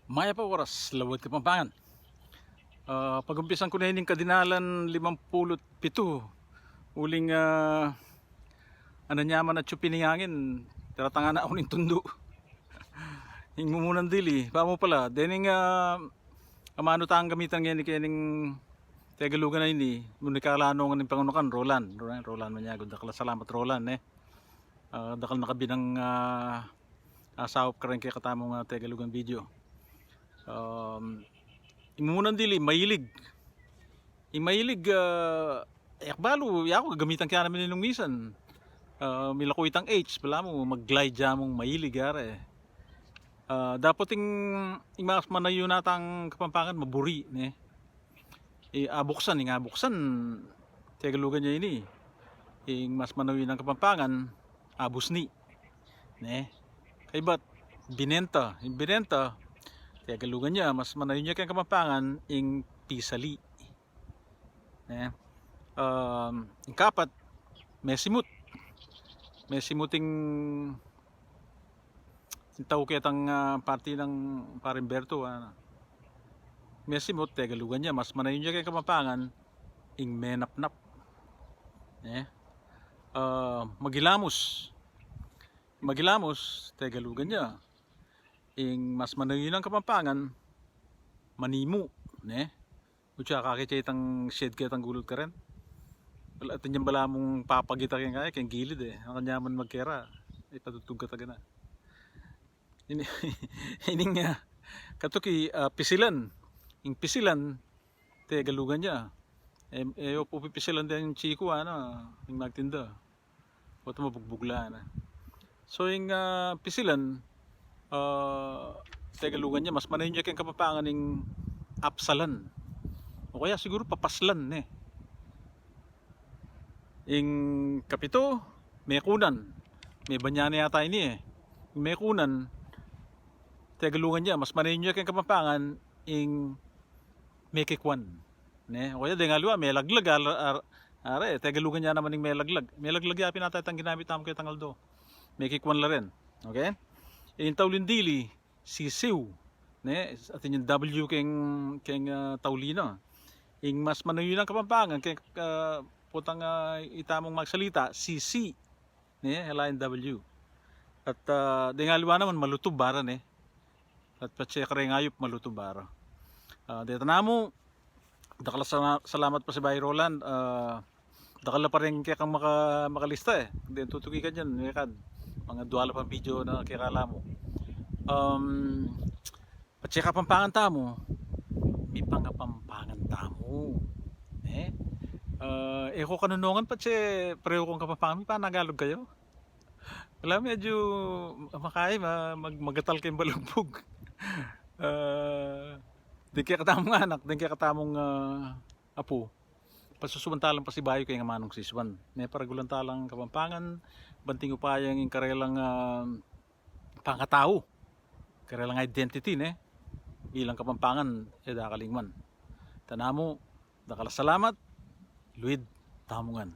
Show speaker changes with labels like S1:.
S1: Maya pa oras, lawad Kapampangan. Pag-umpisan ko na yun yung kadinalan 57. Uling ananyaman at chupiningangin. Tiratanga na ako ng tundo. Yung mumunan dili. Paano pala? Dening amano tang gamitan ngayon kaya ning Tegalugan na ini. Muna kalano ng pangunukan, Roland Maniago. Dakala salamat Roland dakal nakabinang asawap ka rin kaya katamong Tegalugan video. Imunan dili mahilig. Mahilig yakbalo yako gagamitan kaya namin nung misan. Milako itang H pala mo mag-glide jamong mahilig are. Dapat ing mas manayo natang Kapampangan maburi ne. Abuksan Tegalugan niya ini. Mas manayo ng Kapampangan abusni ne. Kaibat binenta Tegalugan niya mas manayo niya kay Kapampangan ing pisali. Ing kapat mesimuting tao kaya tang party ng Parimberto mesimut Tegalugan niya mas manayo niya kay Kapampangan ing menapnap magilamos Tegalugan niya ing mas manayo ng Kapampangan manimu ne. Utsa kakitya itang shed kaya itang gulod ka rin. Wala ito niyang bala mong papagita kaya kaya gilid ang kanyaman magkera ipatutug ka taga na. Ining katuki pisilan ing pisilan Tegalugan niya po pipisilan din yung chiko yung magtinda o ito mabugbugla na. So yung pisilan Tegalugan niya mas manayon niya kayong Kapampangan yung apsalan o kaya siguro papaslan ing kapito mekunan may banyana yata ini mekunan Tegalugan niya mas manayon niya kayong Kapampangan ing mekikwan ne o kaya dengalwa may laglag are Tegalugan niya naman ing may laglag yapin natin itang ginamit namin kay Tangaldo mekikwan la rin. Okay, yung Taulindili sisiw ne atin yung W keng Taulino ing mas manayo ng Kapampangan kay putang itamong magsalita CC ne helain W at dengalwa naman malutub bara ne at patse kare ngayop malutub bara. Dito namo dakala salamat pa si Bay Roland dakala pa rin kaya kang makalista then tutugi ka dyan mga duala pang video na kikala mo patse Kapampangan tamo may pangapampangan tamo ko kanunungan patse pareho kong Kapampangan may panagalog kayo wala medyo makay magatal kayong balugbog. Di kaya katamong anak, di kaya katamong apo. Pasusumantalang pa si Bayo kaya nga manong siswan. May paragulantalang Kapampangan, banting upayang yung karelang pangkatao. Karelang identity bilang Kapampangan dakalingman. Tanamo, dakala salamat, Luid Tamungan.